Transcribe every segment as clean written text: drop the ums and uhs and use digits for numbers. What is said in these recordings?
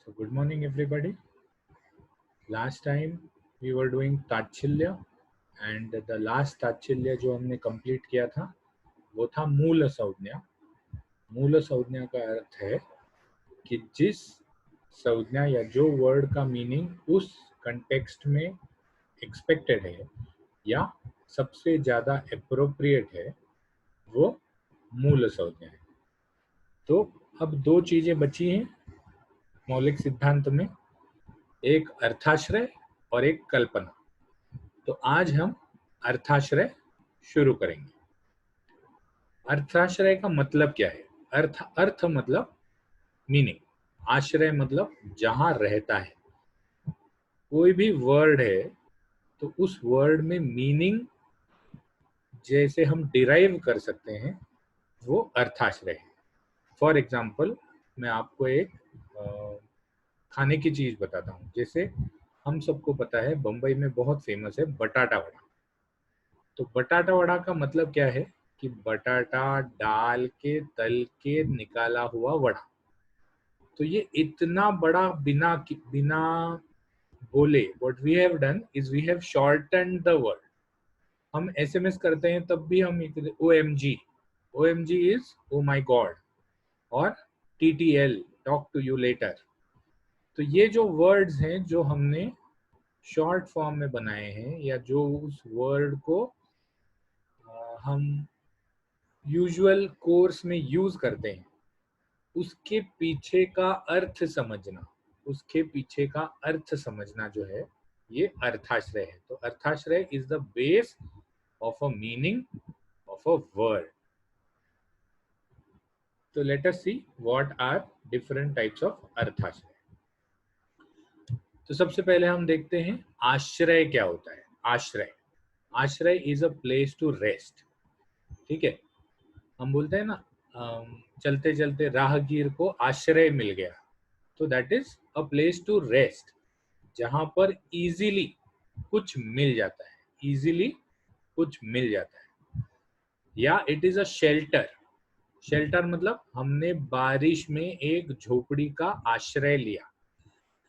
So good morning everybody. Last time we were doing ताच्छिल्य and the last ताच्छिल्य जो हमने complete किया था वो था मूल संज्ञा। मूल संज्ञा का अर्थ है कि जिस संज्ञा या जो वर्ड का मीनिंग उस कंटेक्स्ट में एक्सपेक्टेड है या सबसे ज़्यादा एप्रोप्रिएट है वो मूल संज्ञा है। तो अब दो चीज़ें बची हैं मौलिक सिद्धांत में, एक अर्थाश्रय और एक कल्पना। तो आज हम अर्थाश्रय शुरू करेंगे। अर्थाश्रय का मतलब क्या है? अर्थ मतलब मीनिंग, आश्रय मतलब जहां रहता है। कोई भी वर्ड है तो उस वर्ड में मीनिंग जैसे हम डिराइव कर सकते हैं वो अर्थाश्रय है। फॉर एग्जाम्पल मैं आपको एक खाने की चीज बताता हूँ। जैसे हम सबको पता है बम्बई में बहुत फेमस है बटाटा वड़ा। तो बटाटा वड़ा का मतलब क्या है कि बटाटा डाल के तल के निकाला हुआ वड़ा। तो ये इतना बड़ा बिना बोले what we have done is we have shortened the word. हम एसएमएस करते हैं तब भी हम OMG, OMG is oh my God, और TTL talk to you later. तो ये जो वर्ड्स हैं जो हमने शॉर्ट फॉर्म में बनाए हैं या जो उस वर्ड को हम यूजुअल कोर्स में यूज करते हैं, उसके पीछे का अर्थ समझना, उसके पीछे का अर्थ समझना जो है ये अर्थाश्रय है। तो अर्थाश्रय is the base of a meaning of a word. तो let us see what are different types of अर्थाश्रय। तो सबसे पहले हम देखते हैं आश्रय क्या होता है। आश्रय, आश्रय is a place to rest. ठीक है, हम बोलते हैं ना चलते चलते राहगीर को आश्रय मिल गया, तो that is a place to rest, जहां पर इजीली कुछ मिल जाता है, इजीली कुछ मिल जाता है। या it is a shelter. Shelter मतलब हमने बारिश में एक झोपड़ी का आश्रय लिया,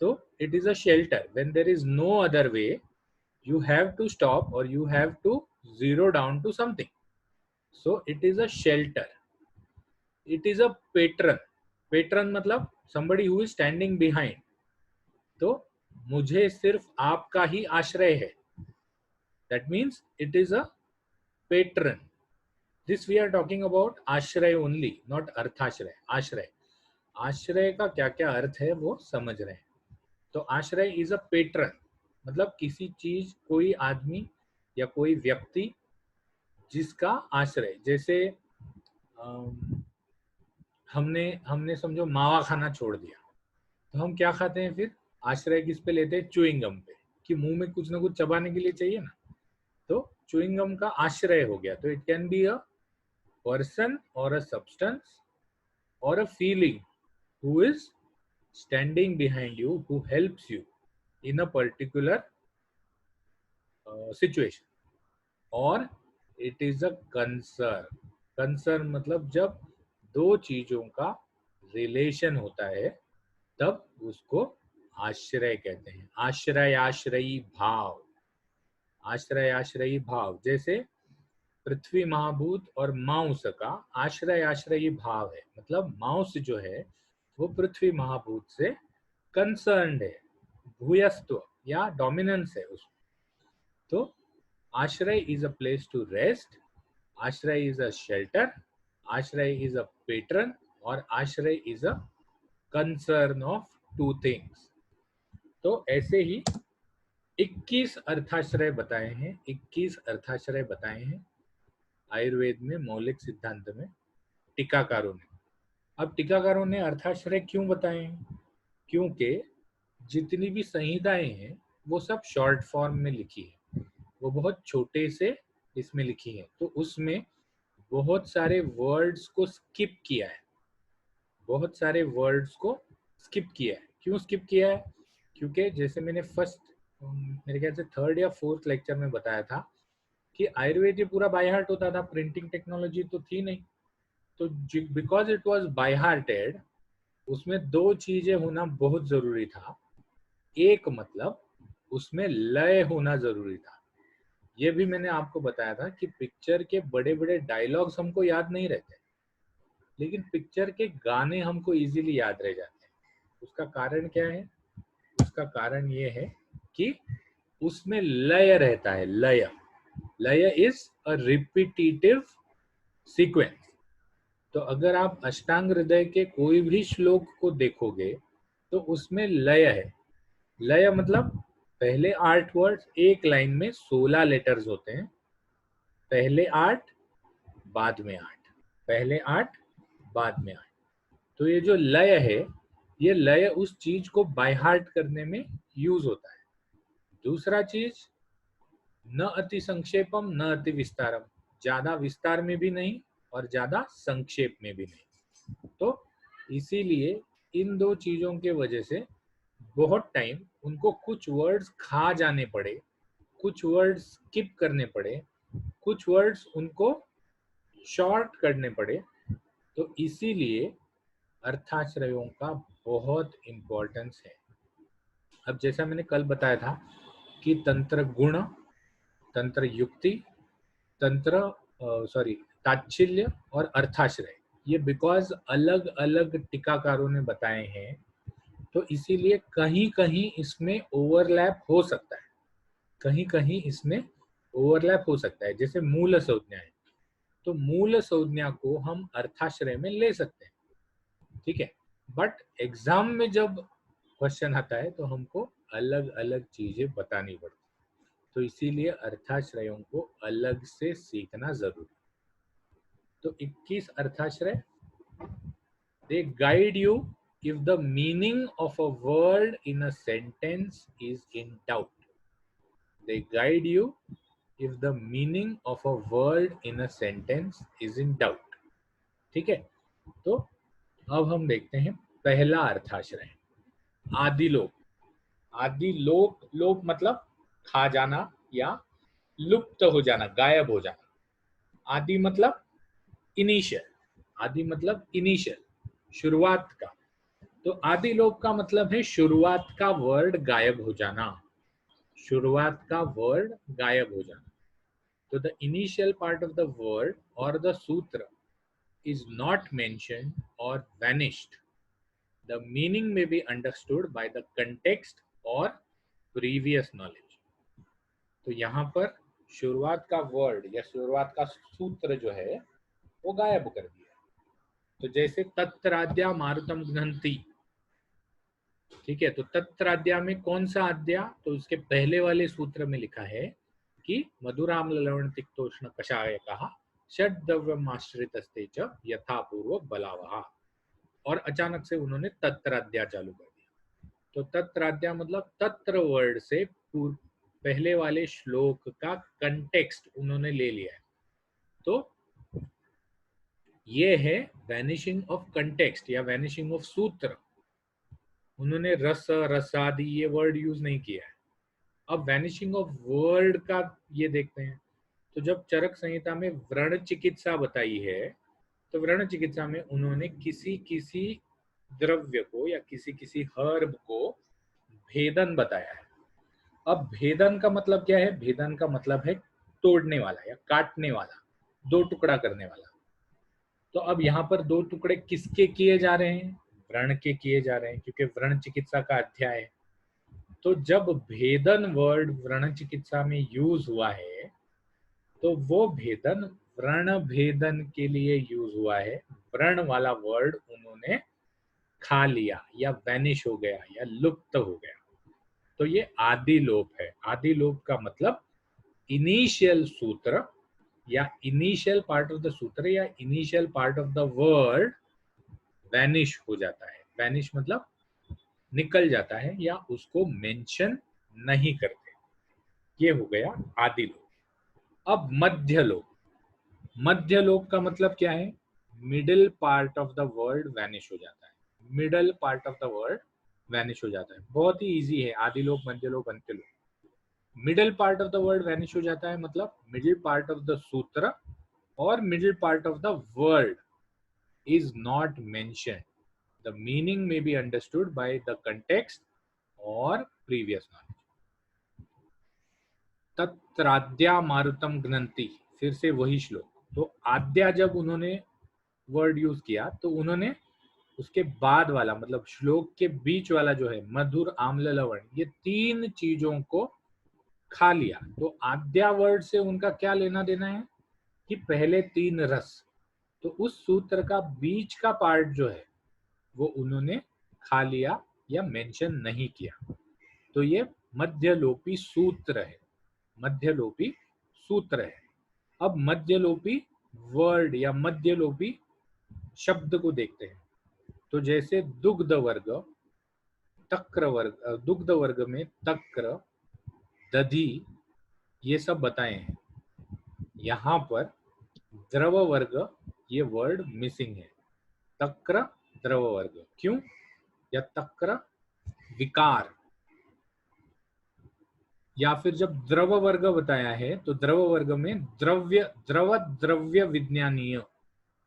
तो it is a shelter when there is no other way, you have to stop or you have to zero down to something, so it is a shelter. It is a patron. Patron मतलब somebody who is standing behind. तो मुझे सिर्फ आपका ही आश्रय है, that means it is a patron. This we are talking about आश्रय only, not अर्थाश्रय। आश्रय, आश्रय का क्या क्या अर्थ है वो समझ रहे हैं। तो आश्रय इज अ पेट्रन, मतलब किसी चीज, कोई आदमी या कोई व्यक्ति जिसका आश्रय, जैसे हमने हमने समझो मावा खाना छोड़ दिया, तो हम क्या खाते हैं फिर? आश्रय किस पे लेते हैं? च्युइंग गम पे, कि मुंह में कुछ ना कुछ चबाने के लिए चाहिए ना, तो च्युइंग गम का आश्रय हो गया। तो it can be a person और अ सब्सटेंस और a feeling who is standing behind you, who helps you in a particular situation. और it is a concern. concern मतलब जब दो चीजों का रिलेशन होता है तब उसको आश्रय कहते हैं। आश्रय आश्रयी भाव, आश्रय आश्रयी भाव। जैसे पृथ्वी महाभूत और माउस का आश्रय आश्रयी भाव है, मतलब माउस जो है वो पृथ्वी महाभूत से कंसर्न्ड है, भूयस्त्व या डोमिनेंस है उसमें। तो आश्रय is a place to rest, आश्रय इज अ शेल्टर, आश्रय इज अ पेट्रन, और आश्रय is a concern of two things. तो ऐसे ही 21 अर्थाश्रय बताए हैं, 21 अर्थाश्रय बताए हैं आयुर्वेद में, मौलिक सिद्धांत में, टीकाकारों ने। अब टीकाकारों ने अर्थाश्रय क्यों बताए हैं? क्योंकि जितनी भी संहिताएं हैं वो सब शॉर्ट फॉर्म में लिखी है, वो बहुत छोटे से इसमें लिखी है, तो उसमें बहुत सारे वर्ड्स को स्किप किया है, बहुत सारे वर्ड्स को स्किप किया है। क्यों स्किप किया है? क्योंकि जैसे मैंने मेरे ख्याल से थर्ड या फोर्थ लेक्चर में बताया था कि आयुर्वेद ये पूरा बाय हार्ट होता था, प्रिंटिंग टेक्नोलॉजी तो थी नहीं। तो because it was by hearted, उसमें दो चीजें होना बहुत जरूरी था। एक मतलब उसमें लय होना जरूरी था। ये भी मैंने आपको बताया था कि पिक्चर के बड़े बड़े डायलॉग्स हमको याद नहीं रहते, लेकिन पिक्चर के गाने हमको इजीली याद रह जाते हैं। उसका कारण क्या है? उसका कारण ये है कि उसमें लय रहता है। लय, लय इज अ रिपीटिटिव सीक्वेंस। तो अगर आप अष्टांग हृदय के कोई भी श्लोक को देखोगे तो उसमें लय है। लय मतलब पहले 8 वर्ड्स, एक लाइन में 16 लेटर्स होते हैं। पहले 8, बाद में 8, पहले 8, बाद में 8। तो ये जो लय है, ये लय उस चीज को बाय हार्ट करने में यूज होता है। दूसरा चीज, न अति संक्षेपम न अति विस्तारम, ज्यादा विस्तार में भी नहीं और ज्यादा संक्षेप में भी नहीं। तो इसीलिए इन दो चीजों के वजह से बहुत टाइम उनको कुछ वर्ड्स खा जाने पड़े, कुछ वर्ड्स स्किप करने पड़े, कुछ वर्ड्स उनको शॉर्ट करने पड़े। तो इसीलिए अर्थाश्रयों का बहुत इंपॉर्टेंस है। अब जैसा मैंने कल बताया था कि तंत्र गुण, तंत्र युक्ति, तंत्र सॉरी ताच्छिल्य और अर्थाश्रय, ये बिकॉज अलग अलग टीकाकारों ने बताए हैं, तो इसीलिए कहीं कहीं इसमें ओवरलैप हो सकता है, कहीं कहीं इसमें ओवरलैप हो सकता है। जैसे मूल संज्ञा है, तो मूल संज्ञा को हम अर्थाश्रय में ले सकते हैं, ठीक है। बट एग्जाम में जब क्वेश्चन आता है तो हमको अलग अलग चीजें बतानी पड़ती, तो इसीलिए अर्थाश्रयों को अलग से सीखना जरूरी। तो 21 अर्थाश्रय, they guide you if the meaning of a word in a sentence is in doubt. They guide you if the meaning of a word in a sentence is in doubt. ठीक है। तो अब हम देखते हैं पहला अर्थाश्रय, आदिलोप। आदिलोप, लोप मतलब खा जाना या लुप्त हो जाना, गायब हो जाना। आदि मतलब इनिशियल, आदि मतलब इनिशियल, शुरुआत का। तो आदिलोप का मतलब है शुरुआत का वर्ड गायब हो जाना, शुरुआत का वर्ड गायब हो जाना। तो the initial part of the word और द सूत्र is not mentioned or vanished, the meaning may be understood by the context or previous knowledge. तो यहाँ पर शुरुआत का वर्ड या शुरुआत का सूत्र जो है वो गायब कर दिया। तो जैसे तत्राद्या मारुतम घ्नन्ति, ठीक है। तो तत्राद्या में कौन सा अद्या? तो उसके पहले वाले सूत्र में लिखा है कि मधुराम्ल लवण तिक्तोष्ण कषाय कहा षड्द्रव्यमाश्रितस्ते च यथा पूर्व बलावहा, और अचानक से उन्होंने तत्राद्या चालू कर दिया। तो तत्राद्या मतलब तत्र वर्ड से पहले वाले श्लोक का कंटेक्स्ट उन्होंने ले लिया है। तो ये है वैनिशिंग ऑफ कंटेक्स्ट या वैनिशिंग ऑफ सूत्र। उन्होंने रस, रसादि ये वर्ड यूज नहीं किया है। अब वैनिशिंग ऑफ वर्ड का ये देखते हैं। तो जब चरक संहिता में व्रण चिकित्सा बताई है, तो व्रण चिकित्सा में उन्होंने किसी किसी द्रव्य को या किसी किसी हर्ब को भेदन बताया है। अब भेदन का मतलब क्या है? भेदन का मतलब है तोड़ने वाला या काटने वाला, दो टुकड़ा करने वाला। तो अब यहाँ पर दो टुकड़े किसके किए जा रहे हैं? व्रण के किए जा रहे हैं, क्योंकि व्रण चिकित्सा का अध्याय है। तो जब भेदन वर्ड व्रण चिकित्सा में यूज हुआ है, तो वो भेदन व्रण भेदन के लिए यूज हुआ है। व्रण वाला वर्ड उन्होंने खा लिया या वैनिश हो गया या लुप्त हो गया। तो ये आदिलोप है। आदिलोप का मतलब इनिशियल सूत्र या इनिशियल पार्ट ऑफ द सूत्र या initial part of the word vanish हो जाता है। वैनिश मतलब निकल जाता है या उसको मेंशन नहीं करते। ये हो गया आदिलोप। अब मध्यलोप। मध्यलोप का मतलब क्या है? Middle part of the word vanish हो जाता है। Middle part of the word vanish हो जाता है। बहुत ही इजी है, आदिलोप, मध्यलोप, अंत्यलोप। Middle part of the word vanish हो जाता है मतलब मिडिल पार्ट ऑफ द सूत्र और middle part of the word is not mentioned, the meaning may be understood by the context और प्रीवियस नॉलेज। तत्राद्या मारुतम घ्नन्ति, फिर से वही श्लोक। तो आद्या जब उन्होंने वर्ड यूज किया तो उन्होंने उसके बाद वाला मतलब श्लोक के बीच वाला जो है मधुर आम्ल लवण, ये तीन चीजों को खा लिया। तो आद्या वर्ड से उनका क्या लेना देना है कि पहले तीन रस, तो उस सूत्र का बीच का पार्ट जो है वो उन्होंने खा लिया या मेंशन नहीं किया। तो ये मध्यलोपी सूत्र है, मध्यलोपी सूत्र है। अब मध्यलोपी वर्ड या मध्यलोपी शब्द को देखते हैं। तो जैसे दुग्ध वर्ग, तक्र वर्ग, दुग्ध वर्ग में तक्र, दधि, ये सब बताए हैं। यहाँ पर द्रव वर्ग ये वर्ड मिसिंग है, तक्र द्रव वर्ग। क्यों? या तक्र विकार, या फिर जब द्रव वर्ग बताया है तो द्रव वर्ग में द्रव्य, द्रव्य विज्ञानीय,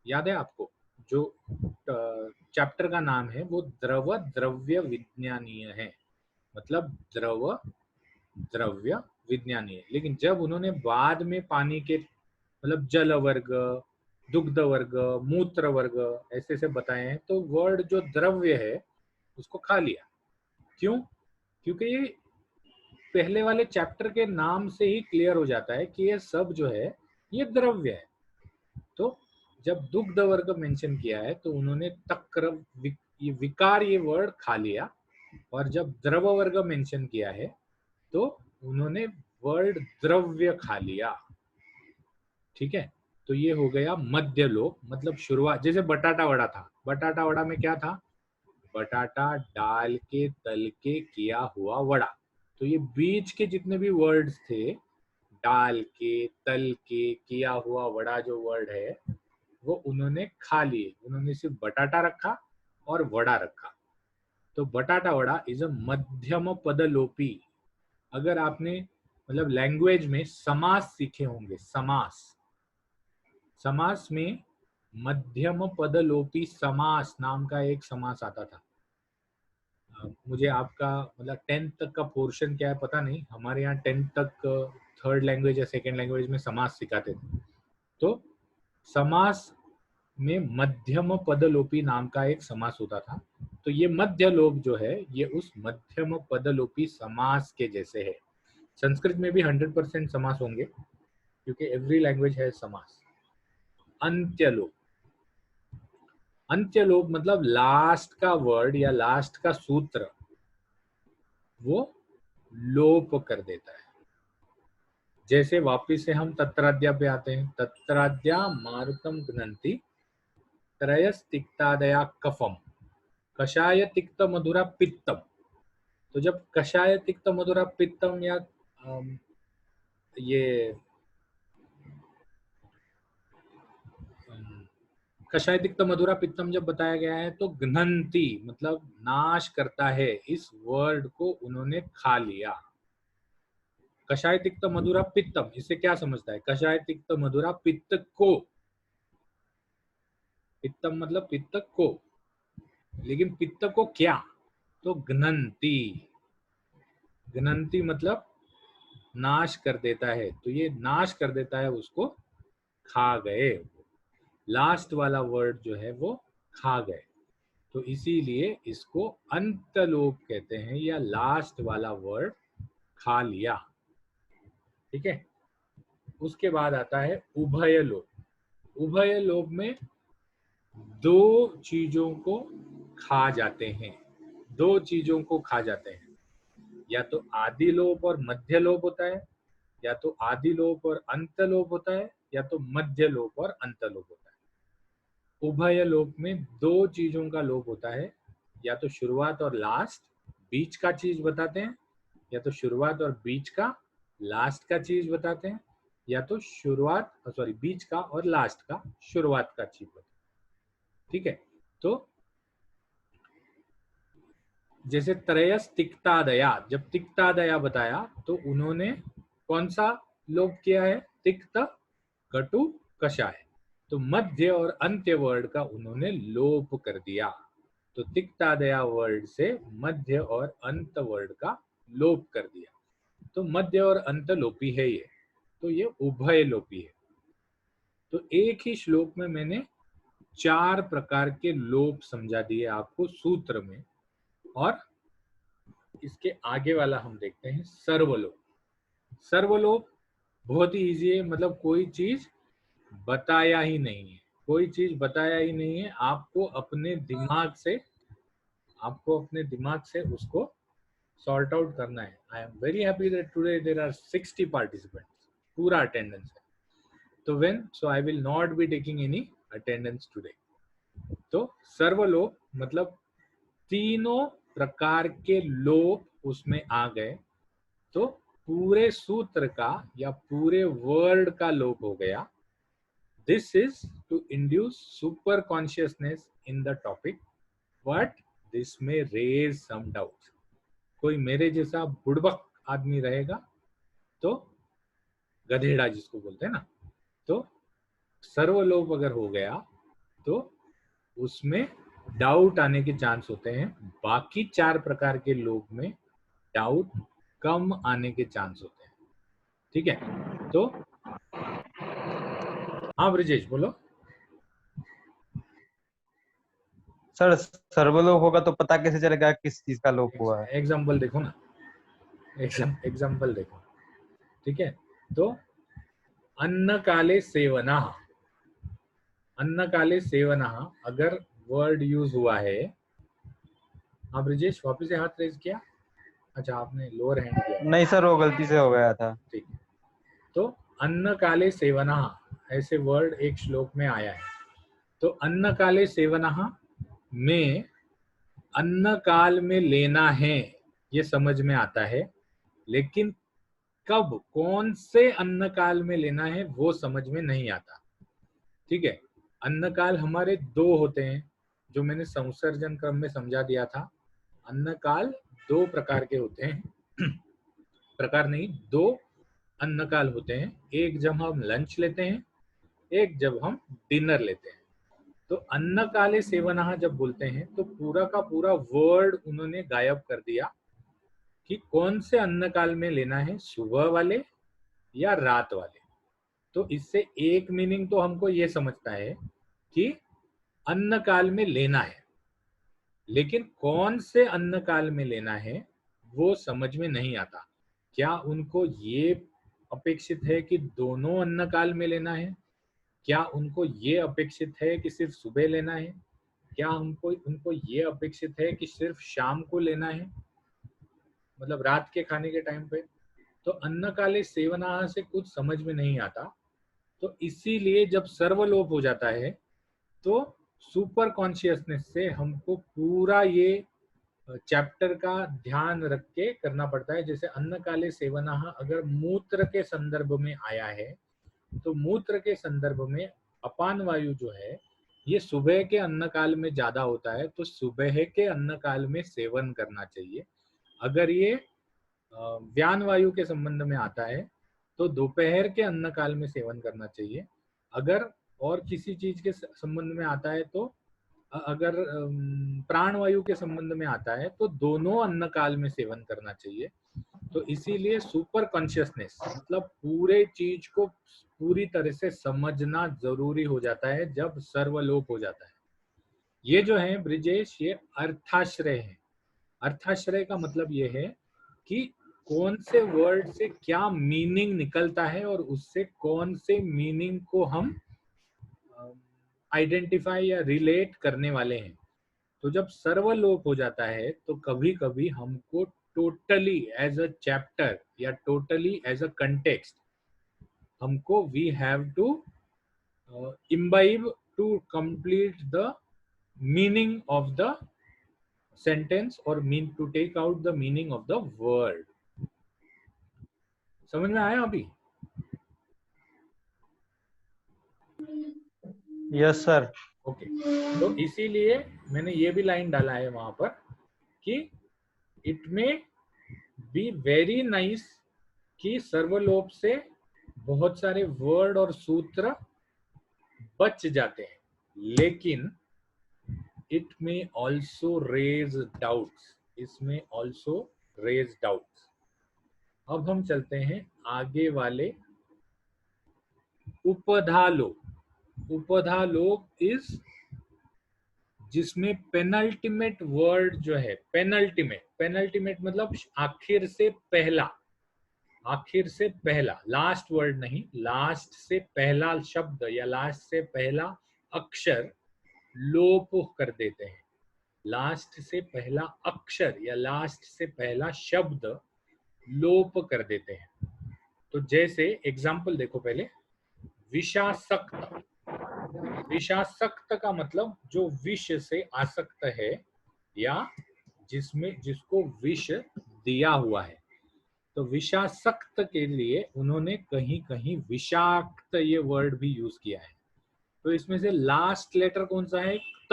याद है आपको जो चैप्टर का नाम है वो द्रव्य विज्ञानीय है, मतलब द्रव्य विज्ञानीय। लेकिन जब उन्होंने बाद में पानी के मतलब जल वर्ग, दुग्ध वर्ग, मूत्र वर्ग ऐसे से बताए हैं, तो वर्ड जो द्रव्य है उसको खा लिया। क्यों? क्योंकि ये पहले वाले चैप्टर के नाम से ही क्लियर हो जाता है कि ये सब जो है ये द्रव्य है। तो जब दुग्ध वर्ग मेंशन किया है तो उन्होंने तक्र विकार ये वर्ड खा लिया, और जब द्रव वर्ग मेंशन किया है तो उन्होंने वर्ड द्रव्य खा लिया। ठीक है, तो ये हो गया मध्य लोप, मतलब शुरुआत। जैसे बटाटा वड़ा था, बटाटा वड़ा में क्या था? बटाटा डाल के तल के किया हुआ वड़ा। तो ये बीच के जितने भी वर्ड्स थे, डाल के, तल के, किया हुआ वड़ा जो वर्ड है वो उन्होंने खा लिए। उन्होंने सिर्फ बटाटा रखा और वड़ा रखा। तो बटाटा वड़ा इज अ मध्यम पदलोपी। अगर आपने मतलब लैंग्वेज में समास सीखे होंगे, समास, समास में मध्यम पदलोपी समास नाम का एक समास आता था। मुझे आपका मतलब 10th तक का पोर्शन क्या है पता नहीं, हमारे यहाँ 10th तक थर्ड लैंग्वेज या सेकेंड लैंग्वेज में समास सिखाते थे। तो समास में मध्यम पदलोपी नाम का एक समास होता था। तो ये मध्य लोप जो है ये उस मध्यम पदलोपी समास के जैसे है। संस्कृत में भी 100% समास होंगे क्योंकि एवरी लैंग्वेज है समास। अंत्यलोप, अंत्यलोप मतलब लास्ट का वर्ड या लास्ट का सूत्र वो लोप कर देता है। जैसे वापिस से हम तत्राद्या पे आते हैं। तत्राद्या मारुतम घ्नन्ति त्रयस्तिक्तादया कफम कषाय तिक्त मधुरा पित्तम। तो जब कषाय तिक्त मधुरा पित्तम या ये कषाय तिक्त मधुरा पित्तम जब बताया गया है तो घ्नन्ति मतलब नाश करता है, इस वर्ड को उन्होंने खा लिया। कषाय तिक्त मधुरा पित्तम, इससे क्या समझता है? कषाय तिक्त मधुरा पित्त को, पित्तम मतलब पित्त को, लेकिन पित्त को क्या? तो घ्नन्ति, घ्नन्ति मतलब नाश कर देता है। तो ये नाश कर देता है, उसको खा गए। लास्ट वाला वर्ड जो है वो खा गए, तो इसीलिए इसको अंतलोप कहते हैं, या लास्ट वाला वर्ड खा लिया। ठीक है, उसके बाद आता है उभय लोप। उभय लोप में दो चीजों को खा जाते हैं, दो चीजों को खा जाते हैं। या तो आदि लोप और मध्य लोप होता है, या तो आदि लोप और अंत लोप होता है, या तो मध्य लोप और अंत लोप होता है। उभय लोप में दो चीजों का लोप होता है, या तो शुरुआत और लास्ट, बीच का चीज बताते हैं, या तो शुरुआत और बीच का लास्ट का चीज बताते हैं, या तो शुरुआत सॉरी बीच का और लास्ट का शुरुआत का चीज बताते हैं। ठीक है, तो जैसे त्रयस तिक्तादया, जब तिक्तादया बताया तो उन्होंने कौन सा लोप किया है? तिक्त, कटु, कषाय। तो मध्य और अंत्य वर्ड का उन्होंने लोप कर दिया। तो तिक्तादया वर्ड से मध्य और अंत वर्ड का लोप कर दिया, तो मध्य और अंत लोपी है ये, तो ये उभय लोपी है। तो एक ही श्लोक में मैंने 4 प्रकार के लोप समझा दिए आपको सूत्र में। और इसके आगे वाला हम देखते हैं सर्वलोप। सर्वलोप बहुत ही इजी है, मतलब कोई चीज बताया ही नहीं है, कोई चीज बताया ही नहीं है, आपको अपने दिमाग से उसको सॉर्ट आउट करना है। I am very happy that today there are 60 participants, पूरा अटेंडेंस है। तो so I will not be taking any attendance today. तो सर्वलोप मतलब तीनों प्रकार के लोप उसमें आ गए, तो पूरे सूत्र का या पूरे वर्ड का लोप हो गया। This is to induce super consciousness in the topic, but this में रेज सम डाउट। कोई मेरे जैसा बुड़बक आदमी रहेगा तो गधेड़ा जिसको बोलते हैं ना, तो सर्वलोप अगर हो गया तो उसमें डाउट आने के चांस होते हैं, बाकी 4 प्रकार के लोप में डाउट कम आने के चांस होते हैं। ठीक है, तो हाँ ब्रिजेश बोलो। सर सर्वलोप होगा तो पता कैसे चलेगा किस चीज का लोप हुआ है? एग्जाम्पल देखो ना, एग्जाम्पल देखो। ठीक है, तो अन्न काले सेवना, अन्न काले सेवना अगर वर्ड यूज हुआ है। हाँ ब्रिजेश वापिस से हाथ रेज किया, अच्छा आपने लोअर हैंड किया। नहीं सर, वो गलती से हो गया था। ठीक, तो अन्न काले सेवना ऐसे वर्ड एक श्लोक में आया है। तो अन्न काले सेवना में अन्न काल में लेना है ये समझ में आता है, लेकिन कब कौन से अन्न काल में लेना है वो समझ में नहीं आता। ठीक है, अन्न काल हमारे 2 होते हैं, जो मैंने संसर्जन क्रम में समझा दिया था। अन्न काल 2 प्रकार के होते हैं प्रकार नहीं, 2 अन्न काल होते हैं, एक जब हम लंच लेते हैं, एक जब हम डिनर लेते हैं। तो अन्न काले सेवना जब बोलते हैं तो पूरा का पूरा वर्ड उन्होंने गायब कर दिया कि कौन से अन्न काल में लेना है, सुबह वाले या रात वाले। तो इससे एक मीनिंग तो हमको ये समझता है कि अन्न काल में लेना है, लेकिन कौन से अन्न काल में लेना है वो समझ में नहीं आता। क्या उनको ये अपेक्षित है कि दोनों अन्न काल में लेना है? क्या उनको ये अपेक्षित है कि सिर्फ सुबह लेना है? क्या उनको ये अपेक्षित है कि सिर्फ शाम को लेना है, मतलब रात के खाने के टाइम पे? तो अन्न काले सेवना से कुछ समझ में नहीं आता। तो इसीलिए जब सर्वलोप हो जाता है तो सुपर कॉन्शियसनेस से हमको पूरा ये चैप्टर का ध्यान रख के करना पड़ता है। जैसे अन्न काले सेवना अगर मूत्र के संदर्भ में आया है, तो मूत्र के संदर्भ में अपान वायु जो है ये सुबह के अन्न काल में ज्यादा होता है, तो सुबह के अन्न काल में सेवन करना चाहिए। अगर ये व्यान वायु के संबंध में आता है तो दोपहर के अन्न काल में सेवन करना चाहिए। अगर और किसी चीज के संबंध में आता है तो अगर प्राण वायु के संबंध में आता है तो दोनों अन्न काल में सेवन करना चाहिए। तो इसीलिए सुपर कॉन्शियसनेस मतलब पूरे चीज को पूरी तरह से समझना जरूरी हो जाता है जब सर्वलोप हो जाता है। ये जो है ब्रिजेश, ये अर्थाश्रय है। अर्थाश्रय का मतलब ये है कि कौन से वर्ड से क्या मीनिंग निकलता है और उससे कौन से मीनिंग को हम आइडेंटिफाई या रिलेट करने वाले हैं। तो जब सर्वलोप हो जाता है तो कभी कभी हमको टोटली एज अ चैप्टर या टोटली एज अ कंटेक्स्ट हमको we have to imbibe to complete the meaning of the sentence or mean to take out the meaning of the word। समझ में आया अभी? Yes sir. ओके, तो इसीलिए मैंने ये भी लाइन डाला है वहां पर कि इट में बी वेरी नाइस कि सर्वलोप से बहुत सारे वर्ड और सूत्र बच जाते हैं, लेकिन इट में ऑल्सो रेज डाउट्स, इसमें ऑल्सो रेज डाउट्स। अब हम चलते हैं आगे वाले, उपधा लोप। उपधा लोप इज जिसमें पेनल्टीमेट वर्ड जो है, पेनल्टीमेट, पेनल्टीमेट मतलब आखिर से पहला, आखिर से पहला, लास्ट वर्ड नहीं, लास्ट से पहला शब्द या लास्ट से पहला अक्षर लोप कर देते हैं। लास्ट से पहला अक्षर या लास्ट से पहला शब्द लोप कर देते हैं। तो जैसे एग्जाम्पल देखो पहले, विषासक्त। विषासक्त का मतलब जो विष से आसक्त है या जिसको विष दिया हुआ है। तो विषासक्त के लिए उन्होंने कहीं कहीं विषाक्त ये वर्ड भी यूज किया है। तो इसमें से लास्ट लेटर कौन सा है? त।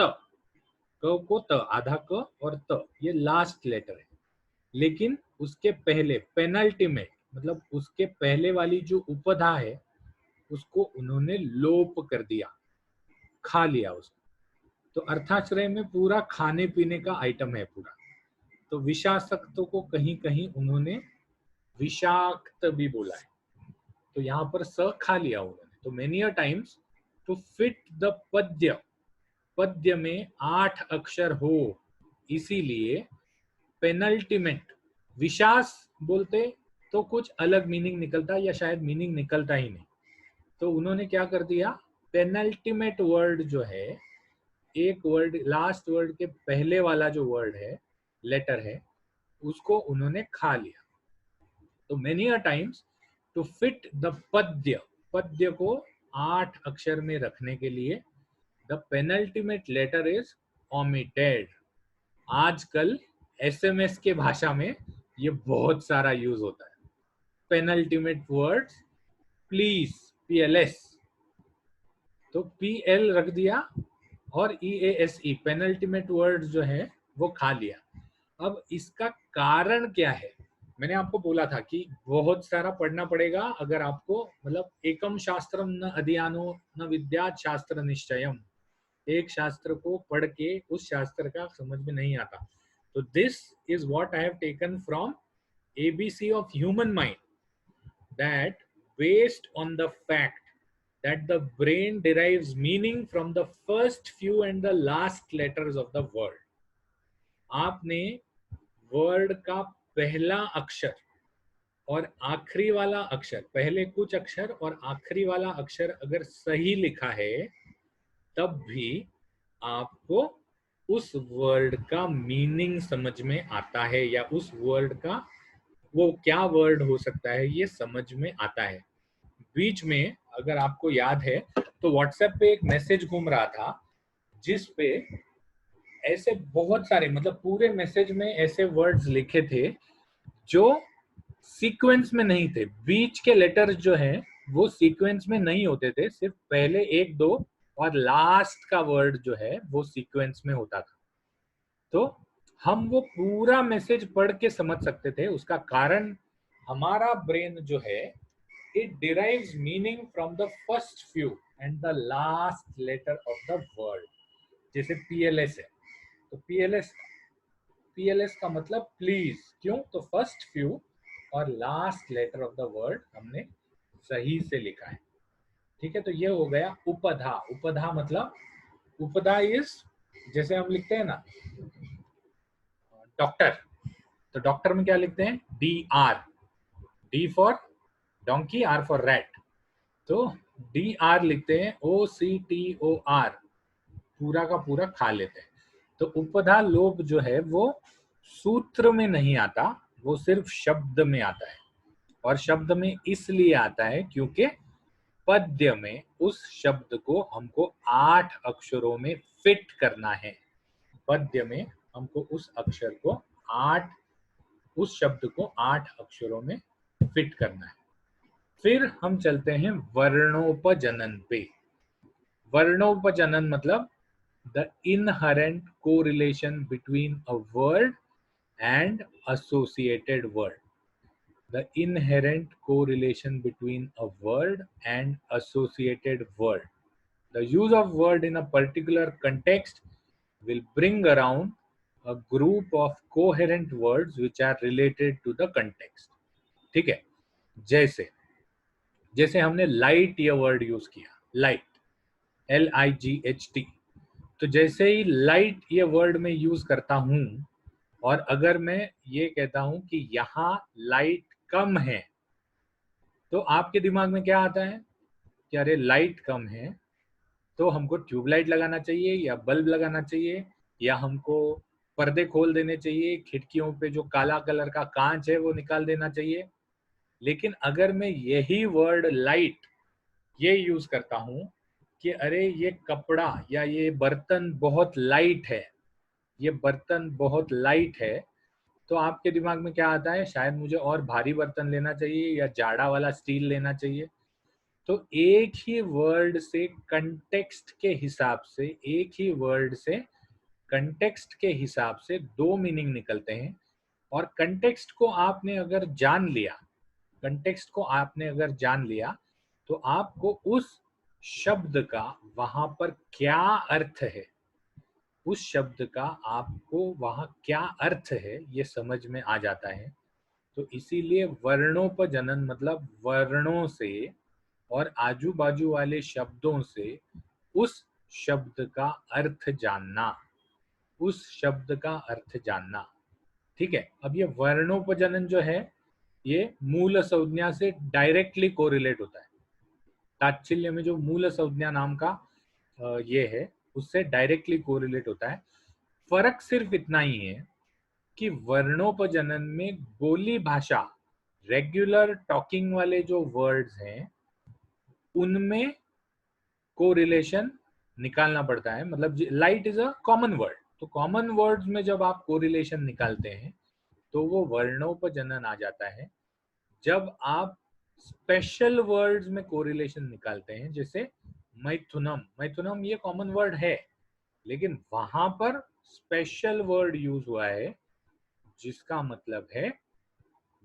क को त, आधा क और त, ये लास्ट लेटर है। लेकिन उसके पहले पेनल्टीमेट मतलब उसके पहले वाली जो उपधा है उसको उन्होंने लोप कर दिया, खा लिया उसको। तो अर्थाश्रय में पूरा खाने पीने का आइटम है पूरा। तो विषासक्त को कहीं कहीं उन्होंने विषाक्त भी बोला है। तो यहाँ पर स खा लिया उन्होंने। तो many a times to fit the पद्य, पद्य में 8 अक्षर हो, इसीलिए पेनल्टीमेट, विशास बोलते तो कुछ अलग मीनिंग निकलता या शायद मीनिंग निकलता ही नहीं। तो उन्होंने क्या कर दिया, पेनल्टीमेट वर्ड जो है, एक वर्ड लास्ट वर्ड के पहले वाला जो वर्ड है, लेटर है, उसको उन्होंने खा लिया। तो many a times to fit the पद्य, पद्य को 8 अक्षर में रखने के लिए the penultimate letter is omitted. आजकल एसएमएस के भाषा में ये बहुत सारा यूज होता है। पेनल्टीमेट वर्ड्स, प्लीज, पीएलएस, तो पीएल रख दिया और ईएएसई, पेनल्टीमेट वर्ड जो है वो खा लिया। अब इसका कारण क्या है? मैंने आपको बोला था कि बहुत सारा पढ़ना पड़ेगा अगर आपको, मतलब एकम शास्त्रम न अध्ययनो न विद्यात् शास्त्र निश्चयम, एक शास्त्र को पढ़ के उस शास्त्र का समझ में नहीं आता। तो this is what I have taken from ABC of human mind, that based on the fact that the brain derives meaning from the first few and the last letters of the word, आपने word का पहला अक्षर और आखिरी वाला अक्षर, पहले कुछ अक्षर और आखिरी वाला अक्षर अगर सही लिखा है, तब भी आपको उस वर्ड का मीनिंग समझ में आता है या उस वर्ड का वो क्या वर्ड हो सकता है ये समझ में आता है। बीच में अगर आपको याद है तो व्हाट्सएप पे एक मैसेज घूम रहा था जिस पे ऐसे बहुत सारे, मतलब पूरे मैसेज में ऐसे वर्ड्स लिखे थे जो सीक्वेंस में नहीं थे। बीच के लेटर्स जो हैं वो सीक्वेंस में नहीं होते थे, सिर्फ पहले 1 2 और लास्ट का वर्ड जो है वो सीक्वेंस में होता था। तो हम वो पूरा मैसेज पढ़ के समझ सकते थे। उसका कारण हमारा ब्रेन जो है, it derives meaning from the first few and the last letter of the word। जैसे PLS है, तो PLS का मतलब प्लीज, क्यों? तो फर्स्ट फ्यू और last letter of the word हमने सही से लिखा है। ठीक है, तो ये हो गया उपधा। उपधा मतलब, उपधा इज, जैसे हम लिखते हैं ना डॉक्टर, तो डॉक्टर में क्या लिखते हैं? DR, D for donkey, R for rat, तो DR लिखते हैं, OCTOR, पूरा का पूरा खा लेते हैं। तो उपधा लोप जो है वो सूत्र में नहीं आता, वो सिर्फ शब्द में आता है। और शब्द में इसलिए आता है क्योंकि पद्य में उस शब्द को हमको 8 अक्षरों में फिट करना है। पद्य में हमको उस अक्षर को 8, उस शब्द को 8 अक्षरों में फिट करना है। फिर हम चलते हैं वर्णोपजनन पे। वर्णोपजनन मतलब the inherent correlation between a word and associated word, the inherent correlation between a word and associated word, the use of word in a particular context will bring around a group of coherent words which are related to the context. ठीक है, जैसे जैसे हमने light ये word use किया, light, LIGHT, तो जैसे ही light ये वर्ड में यूज करता हूं और अगर मैं ये कहता हूं कि यहाँ लाइट कम है, तो आपके दिमाग में क्या आता है कि अरे लाइट कम है तो हमको ट्यूबलाइट लगाना चाहिए या बल्ब लगाना चाहिए या हमको पर्दे खोल देने चाहिए, खिड़कियों पे जो काला कलर का कांच है वो निकाल देना चाहिए। लेकिन अगर मैं यही वर्ड लाइट ये यूज करता हूं कि अरे ये कपड़ा या ये बर्तन बहुत लाइट है, ये बर्तन बहुत लाइट है, तो आपके दिमाग में क्या आता है, शायद मुझे और भारी बर्तन लेना चाहिए या जाड़ा वाला स्टील लेना चाहिए। तो एक ही वर्ड से कंटेक्स्ट के हिसाब से, एक ही वर्ड से कंटेक्स्ट के हिसाब से दो मीनिंग निकलते हैं। और कंटेक्स्ट को आपने अगर जान लिया, कंटेक्स्ट को आपने अगर जान लिया तो आपको उस शब्द का वहां पर क्या अर्थ है, उस शब्द का आपको वहां क्या अर्थ है ये समझ में आ जाता है। तो इसीलिए वर्णोपजनन मतलब वर्णों से और आजू बाजू वाले शब्दों से उस शब्द का अर्थ जानना, उस शब्द का अर्थ जानना। ठीक है, अब ये वर्णोपजनन जो है ये मूल संज्ञा से डायरेक्टली कोरिलेट होता है। ताच्छिल्य में जो मूल संज्ञा नाम का ये है उससे डायरेक्टली कोरिलेट होता है। फर्क सिर्फ इतना ही है कि वर्णोपजनन में बोली भाषा, रेगुलर टॉकिंग वाले जो वर्ड्स हैं उनमें कोरिलेशन निकालना पड़ता है। मतलब light is a common word, तो कॉमन वर्ड्स में जब आप कोरिलेशन निकालते हैं तो वो वर्णोपजनन आ जाता है। जब आप स्पेशल वर्ड्स में कोरिलेशन निकालते हैं, जैसे मैथुनम, मैथुनम ये कॉमन वर्ड है लेकिन वहां पर स्पेशल वर्ड यूज हुआ है जिसका मतलब है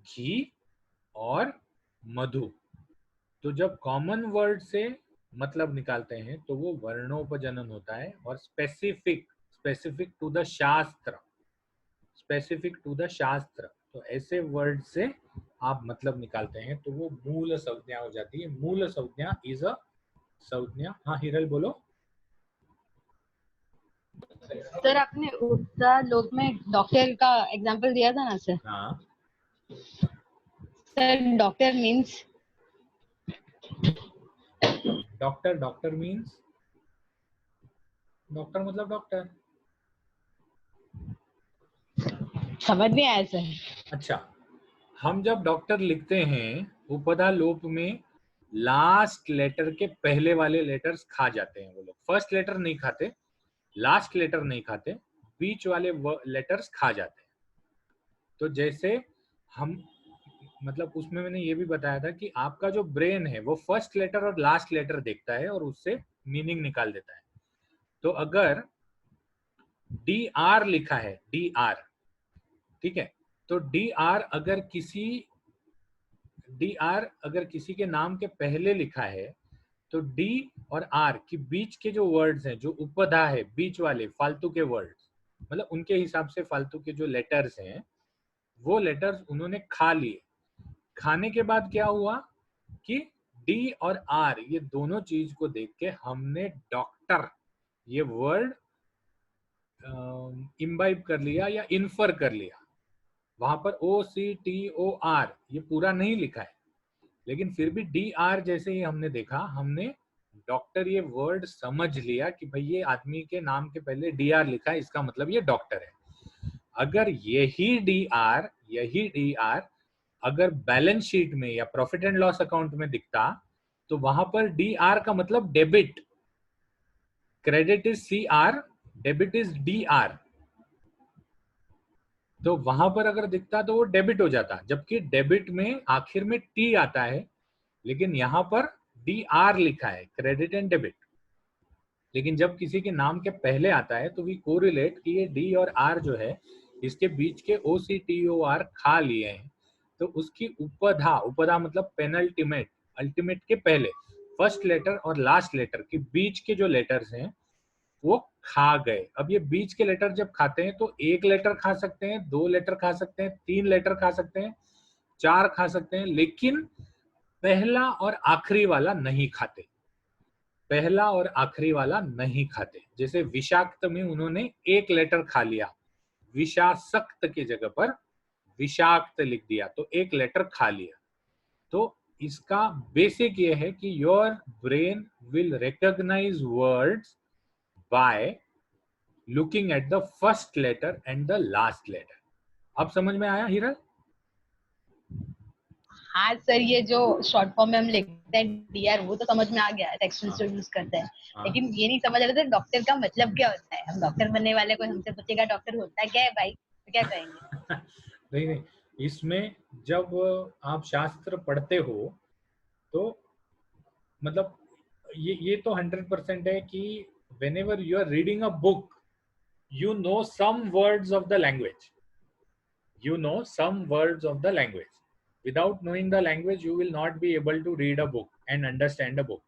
घी और मधु। तो जब कॉमन वर्ड से मतलब निकालते हैं तो वो वर्णोपजनन होता है। और स्पेसिफिक, स्पेसिफिक टू द शास्त्र, स्पेसिफिक टू द शास्त्र, तो ऐसे वर्ड से आप मतलब निकालते हैं तो वो मूल संज्ञा हो जाती है। मूल संज्ञा इज अ संज्ञा। हाँ हिरल बोलो। सर आपने उत्साह लोक में डॉक्टर का एग्जांपल दिया था ना सर। हाँ sir doctor means, doctor, doctor means, doctor मतलब डॉक्टर। समझ नहीं आया सर। अच्छा, हम जब डॉक्टर लिखते हैं उपधा लोप में लास्ट लेटर के पहले वाले लेटर्स खा जाते हैं वो लोग। फर्स्ट लेटर नहीं खाते, लास्ट लेटर नहीं खाते, बीच वाले लेटर्स खा जाते हैं। तो जैसे हम मतलब उसमें मैंने ये भी बताया था कि आपका जो ब्रेन है वो फर्स्ट लेटर और लास्ट लेटर देखता है और उससे मीनिंग निकाल देता है। तो अगर DR लिखा है, DR, ठीक है, तो DR अगर किसी के नाम के पहले लिखा है तो D और R के बीच के जो वर्ड्स हैं, जो उपधा है, बीच वाले फालतू के वर्ड्स, मतलब उनके हिसाब से फालतू के जो लेटर्स हैं वो लेटर्स उन्होंने खा लिए। खाने के बाद क्या हुआ कि D और R ये दोनों चीज को देख के हमने डॉक्टर ये वर्ड इम्बाइब कर लिया या इन्फर कर लिया। वहां पर OCTOR ये पूरा नहीं लिखा है लेकिन फिर भी DR जैसे ही हमने देखा, हमने डॉक्टर ये वर्ड समझ लिया कि भाई ये आदमी के नाम के पहले DR लिखा है, इसका मतलब ये डॉक्टर है। अगर यही DR अगर बैलेंस शीट में या प्रॉफिट एंड लॉस अकाउंट में दिखता तो वहां पर DR का मतलब debit, credit is CR, debit is DR, तो वहां पर अगर दिखता तो वो डेबिट हो जाता, जबकि डेबिट में आखिर में T आता है लेकिन यहाँ पर DR लिखा है, क्रेडिट एंड डेबिट। लेकिन जब किसी के नाम के पहले आता है तो वी कोरिलेट कि ये D और R जो है इसके बीच के OCTOR खा लिए हैं, तो उसकी उपधा, उपधा मतलब पेनल्टीमेट, अल्टीमेट के पहले फर्स्ट लेटर और लास्ट लेटर के बीच के जो लेटर्स हैं वो खा गए। अब ये बीच के लेटर जब खाते हैं तो 1 लेटर खा सकते हैं, 2 लेटर खा सकते हैं, 3 लेटर खा सकते हैं, 4 खा सकते हैं, लेकिन पहला और आखिरी वाला नहीं खाते। पहला और आखिरी वाला नहीं खाते। जैसे विषाक्त में उन्होंने 1 लेटर खा लिया, विषासक्त की जगह पर विषाक्त लिख दिया, तो 1 लेटर खा लिया। तो इसका बेसिक ये है कि your brain will recognise words by looking at the first letter and the last letter. अब समझ में आया हीरा? हाँ सर, ये जो शॉर्ट फॉर्म में हम लिखते हैं डीआर, वो तो समझ में आ गया, टेक्स्ट जो यूज करते हैं। हाँ। लेकिन ये नहीं समझ आ रहा था डॉक्टर का मतलब क्या होता है। हम डॉक्टर बनने वाले, कोई हमसे पूछेगा डॉक्टर होता क्या है भाई, तो क्या कहेंगे? नहीं नहीं, इसमें जब आप शास्त्र पढ़ते हो तो मतलब ये तो 100% है कि whenever you are reading a book, you know some words of the language. You know some words of the language. Without knowing the language, you will not be able to read a book and understand a book.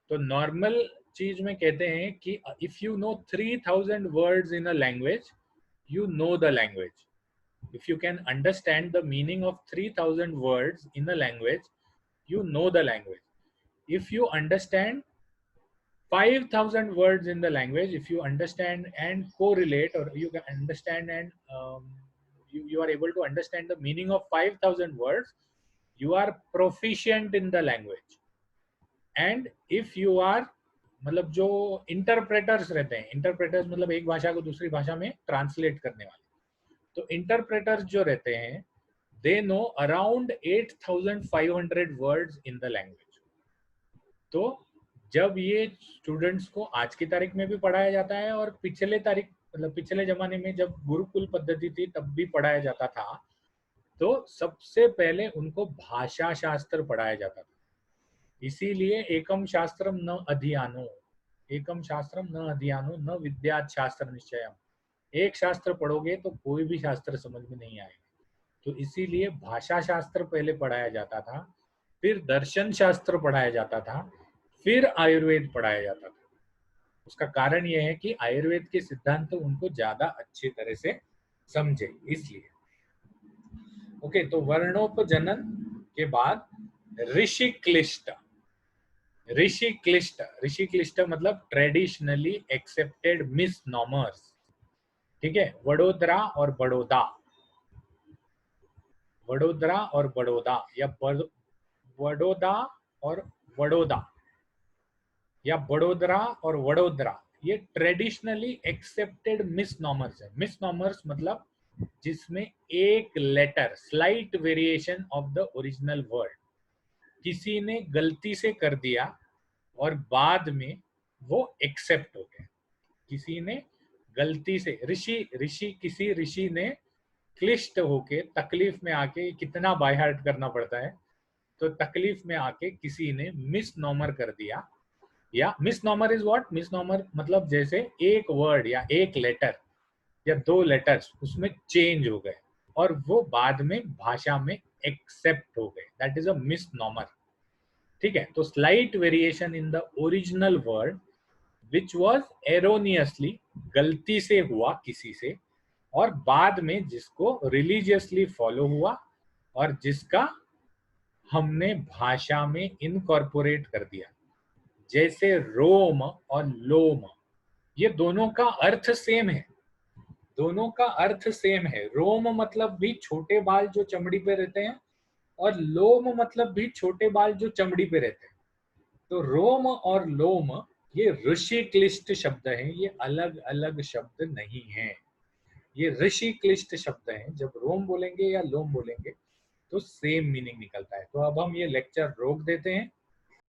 तो normal चीज में कहते हैं कि if you know 3000 words in a language, you know the language. If you can understand the meaning of 3000 words in a language, you know the language. If you understand 5,000 words in the language, if you understand and correlate, or you can understand and you are able to understand the meaning of 5,000 words, you are proficient in the language. And if you are मतलब जो interpreters रहते हैं, interpreters मतलब एक भाषा को दूसरी भाषा में ट्रांसलेट करने वाले, तो इंटरप्रेटर्स जो रहते हैं, they know around 8,500 words in the language. तो जब ये स्टूडेंट्स को आज की तारीख में भी पढ़ाया जाता है और पिछले तारीख मतलब पिछले जमाने में जब गुरुकुल पद्धति थी तब भी पढ़ाया जाता था, तो सबसे पहले उनको भाषा शास्त्र पढ़ाया जाता था। इसीलिए एकम शास्त्रम न अधीयानो, एकम शास्त्रम न अधीयानो न विद्यात् शास्त्र निश्चयम। एक शास्त्र पढ़ोगे तो कोई भी शास्त्र समझ में नहीं आएगा। तो इसीलिए भाषा शास्त्र पहले पढ़ाया जाता था, फिर दर्शन शास्त्र पढ़ाया जाता था, फिर आयुर्वेद पढ़ाया जाता था। उसका कारण यह है कि आयुर्वेद के सिद्धांत उनको ज्यादा अच्छी तरह से समझे, इसलिए। ओके, तो वर्णोपजनन के बाद ऋषि क्लिष्ट। ऋषि क्लिष्ट, ऋषि क्लिष्ट मतलब ट्रेडिशनली एक्सेप्टेड मिसनॉमर्स। ठीक है, वडोदरा और बड़ौदा, वडोदरा और बड़ौदा, या वडोदा और वडोदा, या बड़ोदरा और वडोदरा, ये ट्रेडिशनली एक्सेप्टेड मिसनॉमर्स है। मिसनॉमर्स मतलब जिसमें एक letter, slight variation of the original word, किसी ने गलती से कर दिया और बाद में वो एक्सेप्ट हो गया। किसी ने गलती से, किसी ऋषि ने क्लिष्ट होके, तकलीफ में आके, कितना बाय हार्ट करना पड़ता है, तो तकलीफ में आके किसी ने मिसनॉमर कर दिया। या मिसनॉमर इज व्हाट? मिसनॉमर मतलब जैसे एक वर्ड या एक लेटर या 2 लेटर्स उसमें चेंज हो गए और वो बाद में भाषा में एक्सेप्ट हो गए, दैट इज अ मिसनॉमर। ठीक है, तो slight variation in the original word which was erroneously, गलती से हुआ किसी से, और बाद में जिसको रिलीजियसली फॉलो हुआ और जिसका हमने भाषा में इनकॉर्पोरेट कर दिया। जैसे रोम और लोम, ये दोनों का अर्थ सेम है, दोनों का अर्थ सेम है। रोम मतलब भी छोटे बाल जो चमड़ी पे रहते हैं, और लोम मतलब भी छोटे बाल जो चमड़ी पे रहते हैं। तो रोम और लोम ये ऋषि क्लिष्ट शब्द हैं, ये अलग अलग शब्द नहीं हैं, ये ऋषि क्लिष्ट शब्द हैं। जब रोम बोलेंगे या लोम बोलेंगे तो सेम मीनिंग निकलता है। तो अब हम ये लेक्चर रोक देते हैं